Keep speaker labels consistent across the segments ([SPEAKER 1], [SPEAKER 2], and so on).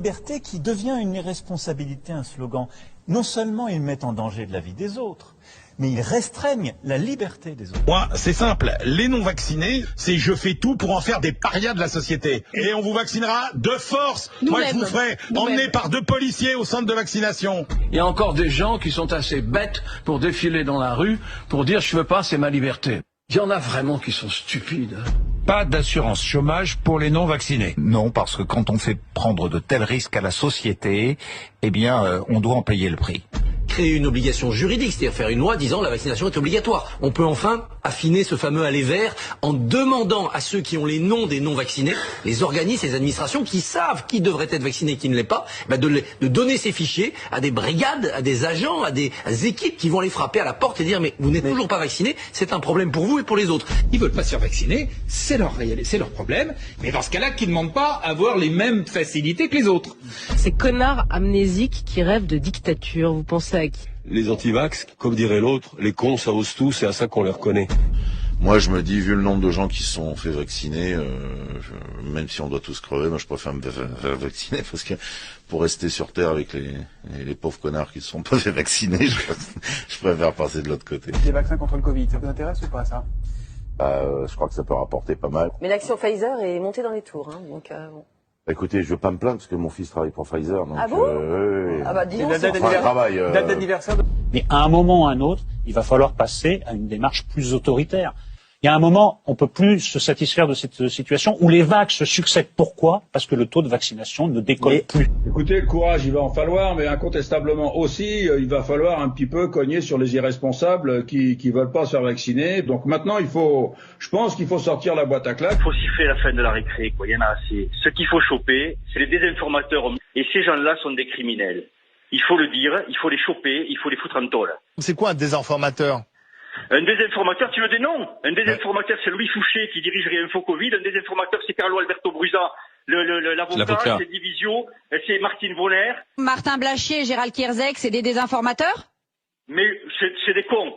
[SPEAKER 1] liberté qui devient une irresponsabilité, un slogan. Non seulement ils mettent en danger de la vie des autres, mais ils restreignent la liberté des autres.
[SPEAKER 2] Moi, c'est simple. Les non-vaccinés, c'est je fais tout pour en faire des parias de la société. Et on vous vaccinera de force. Moi, je vous ferai emmener par 2 policiers au centre de vaccination.
[SPEAKER 3] Il y a encore des gens qui sont assez bêtes pour défiler dans la rue, pour dire je veux pas, c'est ma liberté. Il y en a vraiment qui sont stupides.
[SPEAKER 4] Pas d'assurance chômage pour les non-vaccinés.
[SPEAKER 5] Non, parce que quand on fait prendre de tels risques à la société, eh bien, on doit en payer le prix.
[SPEAKER 6] Créer une obligation juridique, c'est-à-dire faire une loi disant la vaccination est obligatoire. On peut enfin affiner ce fameux aller vert en demandant à ceux qui ont les noms des non-vaccinés, les organismes, les administrations qui savent qui devrait être vacciné et qui ne l'est pas, de donner ces fichiers à des brigades, à des agents, à des équipes qui vont les frapper à la porte et dire mais vous n'êtes toujours pas vacciné, c'est un problème pour vous et pour les autres.
[SPEAKER 7] Ils veulent pas se faire vacciner, c'est leur problème, mais dans ce cas-là, qu'ils ne demandent pas à avoir les mêmes facilités que les autres.
[SPEAKER 8] Ces connards amnésiques qui rêvent de dictature, vous pensez à qui?
[SPEAKER 9] Les antivax, comme dirait l'autre, les cons ça ose tout, c'est à ça qu'on les reconnaît.
[SPEAKER 10] Moi je me dis, vu le nombre de gens qui se sont fait vacciner, même si on doit tous crever, moi je préfère me faire vacciner parce que pour rester sur Terre avec les pauvres connards qui ne se sont pas fait vacciner, je préfère passer de l'autre côté.
[SPEAKER 11] Les vaccins contre le Covid, ça vous intéresse ou pas ça?
[SPEAKER 10] Je crois que ça peut rapporter pas mal.
[SPEAKER 12] Mais l'action Pfizer est montée dans les tours, hein, donc bon.
[SPEAKER 10] Écoutez, je veux pas me plaindre parce que mon fils travaille pour Pfizer. Donc,
[SPEAKER 12] ah bon
[SPEAKER 10] oui.
[SPEAKER 12] Ah bah dis donc,
[SPEAKER 10] date
[SPEAKER 11] d'anniversaire.
[SPEAKER 13] Mais à un moment ou à un autre, il va falloir passer à une démarche plus autoritaire. Il y a un moment, on peut plus se satisfaire de cette situation où les vagues se succèdent. Pourquoi? Parce que le taux de vaccination ne décolle plus.
[SPEAKER 14] Écoutez, le courage, il va en falloir, mais incontestablement aussi, il va falloir un petit peu cogner sur les irresponsables qui veulent pas se faire vacciner. Donc maintenant, je pense qu'il faut sortir la boîte à claques.
[SPEAKER 15] Il faut siffler la fin de la récré, quoi. Il y en a assez. Ce qu'il faut choper, c'est les désinformateurs. Et ces gens-là sont des criminels. Il faut le dire, il faut les choper, il faut les foutre en tôle.
[SPEAKER 16] C'est quoi un désinformateur?
[SPEAKER 15] Un désinformateur, tu veux des noms? Un désinformateur, c'est Louis Fouché qui dirige Réinfo Covid. Un désinformateur, c'est Carlo Alberto Brusa, l'avocat. C'est Divisio, c'est Martine Bonner.
[SPEAKER 17] Martin Blachier et Gérald Kierzek, c'est des désinformateurs?
[SPEAKER 15] Mais c'est des cons.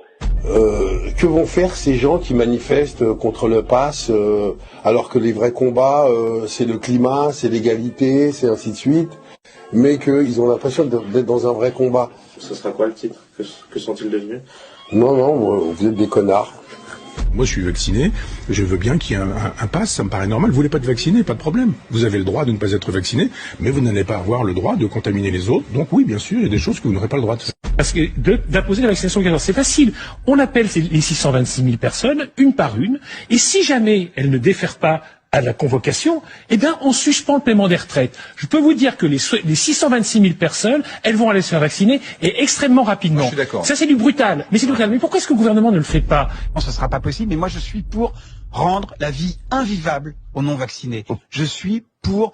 [SPEAKER 18] Que vont faire ces gens qui manifestent contre le pass, alors que les vrais combats, c'est le climat, c'est l'égalité, c'est ainsi de suite, mais qu'ils ont l'impression d'être dans un vrai combat.
[SPEAKER 19] Ce sera quoi le titre? Que sont-ils devenus?
[SPEAKER 18] Non, vous êtes des connards.
[SPEAKER 20] Moi, je suis vacciné, je veux bien qu'il y ait un pass, ça me paraît normal. Vous voulez pas être vacciné, pas de problème. Vous avez le droit de ne pas être vacciné, mais vous n'allez pas avoir le droit de contaminer les autres. Donc oui, bien sûr, il y a des choses que vous n'aurez pas le droit de faire.
[SPEAKER 13] Parce que d'imposer la vaccination obligatoire, c'est facile. On appelle les 626 000 personnes, une par une, et si jamais elles ne défèrent pas à la convocation, eh bien, on suspend le paiement des retraites. Je peux vous dire que les 626 000 personnes, elles vont aller se faire vacciner et extrêmement rapidement.
[SPEAKER 16] Moi, je suis d'accord.
[SPEAKER 13] Ça, c'est du brutal. Mais c'est du brutal. Mais pourquoi est-ce que le gouvernement ne le fait pas?
[SPEAKER 11] Non, ce sera pas possible, mais moi, je suis pour rendre la vie invivable aux non-vaccinés. Je suis pour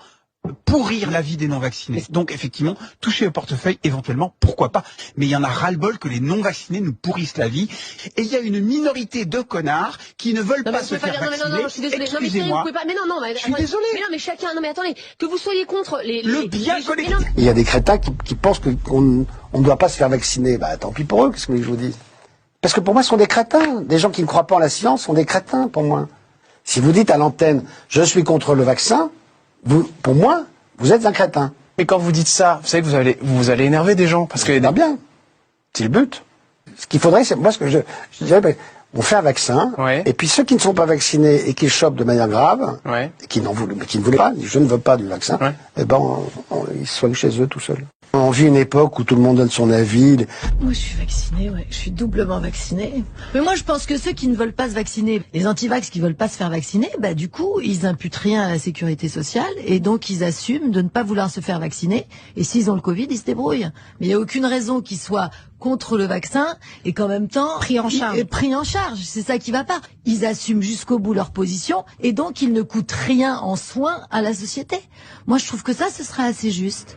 [SPEAKER 11] pourrir la vie des non-vaccinés. Donc, effectivement, toucher au portefeuille, éventuellement, pourquoi pas. Mais il y en a ras-le-bol que les non-vaccinés nous pourrissent la vie. Et il y a une minorité de connards qui ne veulent pas se faire vacciner.
[SPEAKER 12] Non, je suis désolée.
[SPEAKER 11] Excusez-moi.
[SPEAKER 12] Je suis désolée. Mais non, mais chacun, non, mais attendez, que vous soyez contre
[SPEAKER 11] le bien collectif.
[SPEAKER 3] Il y a des crétins qui pensent qu'on ne doit pas se faire vacciner. Bah, tant pis pour eux, qu'est-ce que je vous dis? Parce que pour moi, ce sont des crétins. Des gens qui ne croient pas en la science sont des crétins, pour moi. Si vous dites à l'antenne, je suis contre le vaccin, pour moi, vous êtes un crétin.
[SPEAKER 11] Mais quand vous dites ça, vous savez que vous allez énerver des gens, parce que
[SPEAKER 3] bien. C'est le but. Ce qu'il faudrait, c'est moi ce que je dirais, on fait un vaccin, et puis ceux qui ne sont pas vaccinés et qui chopent de manière grave, et qui ne voulaient pas, je ne veux pas du vaccin, eh ben ils soignent chez eux tout seuls. On vit une époque où tout le monde donne son avis.
[SPEAKER 2] Moi, je suis vaccinée, je suis doublement vaccinée. Mais moi, je pense que ceux qui ne veulent pas se vacciner, les antivax qui veulent pas se faire vacciner, bah du coup, ils imputent rien à la sécurité sociale et donc ils assument de ne pas vouloir se faire vacciner. Et s'ils ont le Covid, ils se débrouillent. Mais il n'y a aucune raison qu'ils soient contre le vaccin et qu'en même temps
[SPEAKER 17] pris en charge.
[SPEAKER 2] C'est ça qui va pas. Ils assument jusqu'au bout leur position et donc ils ne coûtent rien en soins à la société. Moi, je trouve que ça, ce serait assez juste.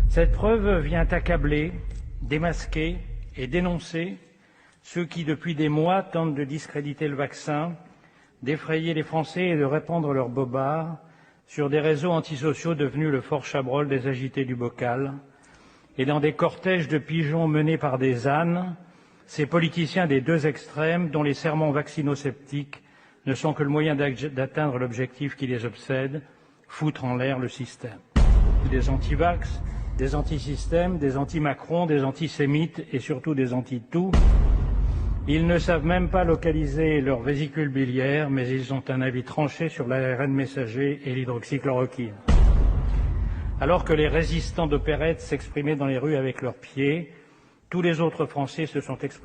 [SPEAKER 13] Cette preuve vient accabler, démasquer et dénoncer ceux qui, depuis des mois, tentent de discréditer le vaccin, d'effrayer les Français et de répandre leurs bobards sur des réseaux antisociaux devenus le fort Chabrol des agités du bocal, et dans des cortèges de pigeons menés par des ânes, ces politiciens des deux extrêmes dont les sermons vaccinosceptiques ne sont que le moyen d'atteindre l'objectif qui les obsède, foutre en l'air le système. des anti-vax, des anti-systèmes, des anti-Macron, des antisémites et surtout des anti-tout. Ils ne savent même pas localiser leur vésicule biliaire, mais ils ont un avis tranché sur l'ARN messager et l'hydroxychloroquine. Alors que les résistants d'opérette s'exprimaient dans les rues avec leurs pieds, tous les autres Français se sont exprimés